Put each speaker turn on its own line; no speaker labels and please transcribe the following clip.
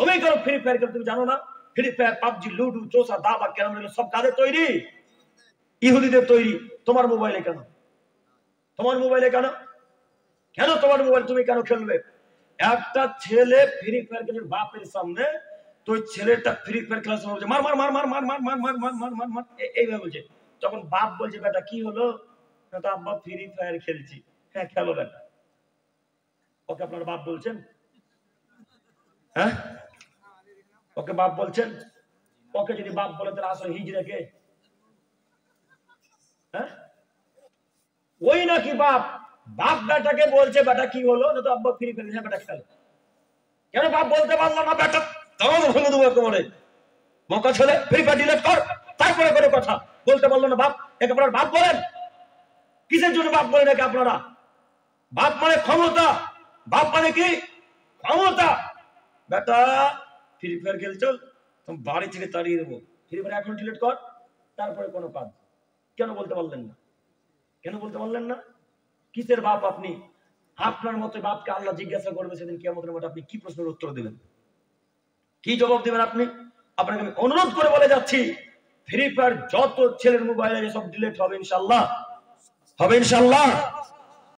তুমি কেন free fire খেলো? তুমি জানো না ফ্রি ফায়ার, পাবজি, লুডু, চোষা, দাবা, ক্যারাম সব কাদের তৈরি? ইহুদিদের তৈরি। তোমার মোবাইলে কেন? তোমার মোবাইলে কেন? কেন তোমার মোবাইল তুমি কেন খেলবে? একটা ছেলে ফ্রি ফায়ার খেলে বাপের সামনে, তো ছেলেটা ফ্রি ফায়ার খেলার সময় বলছে মার মার মার মার মার মার মার মার মার মার মার মার এইভাবে বলছে। তখন বাপ বলছে বেটা কি হলো? তো আব্বা ফ্রি ফায়ার খেলছি। হ্যাঁ খেলো বেটা। ওকে আপনার বাপ বলছেন? হ্যাঁ ওকে বাপ বলছেন? ওকে যদি বাপ বলে তাহলে আসলে হিজড়া কে? হ্যাঁ ওই নাকি বাপ? বাপ বেটাকে বলছে বেটা কি হলো? না তো আব্বা ফ্রি ফায়ার। হ্যাঁ বেটা খেলো। কেন বাপ বলতে পারলো না বেটা তাও ভেঙে দেবো একেবারে? মকা ছেলে ফ্রি ফায়ার ডিলিট কর, তারপরে কোনো কথা বলতে পারলো না বাপ? একে আপনার বাপ বলেন? কিসের জন্য বাপ বলেন একে আপনারা? বাপ মানে ক্ষমতা। বাপ মানে কি? ক্ষমতা। বেটা ফ্রি ফায়ার খেলছো, তুমি বাড়ি থেকে তাড়িয়ে দেবো। ফ্রি ফায়ার এখন ডিলিট কর, তারপরে কোনো কাজ। কেন বলতে পারলেন না? কেন বলতে পারলেন না? কিসের বাপ আপনি? আপনার মতো বাপকে আল্লাহ জিজ্ঞাসা করবে সেদিন কিয়ামতের মাঠে, আপনি কি প্রশ্নের উত্তর দেবেন? কি জবাব দেবেন আপনি? আপনাকে আমি অনুরোধ করে বলে যাচ্ছি, ফ্রি ফায়ার যত ছেলের মোবাইল আছে সব ডিলিট হবে ইনশাআল্লাহ। হবে ইনশাআল্লাহ।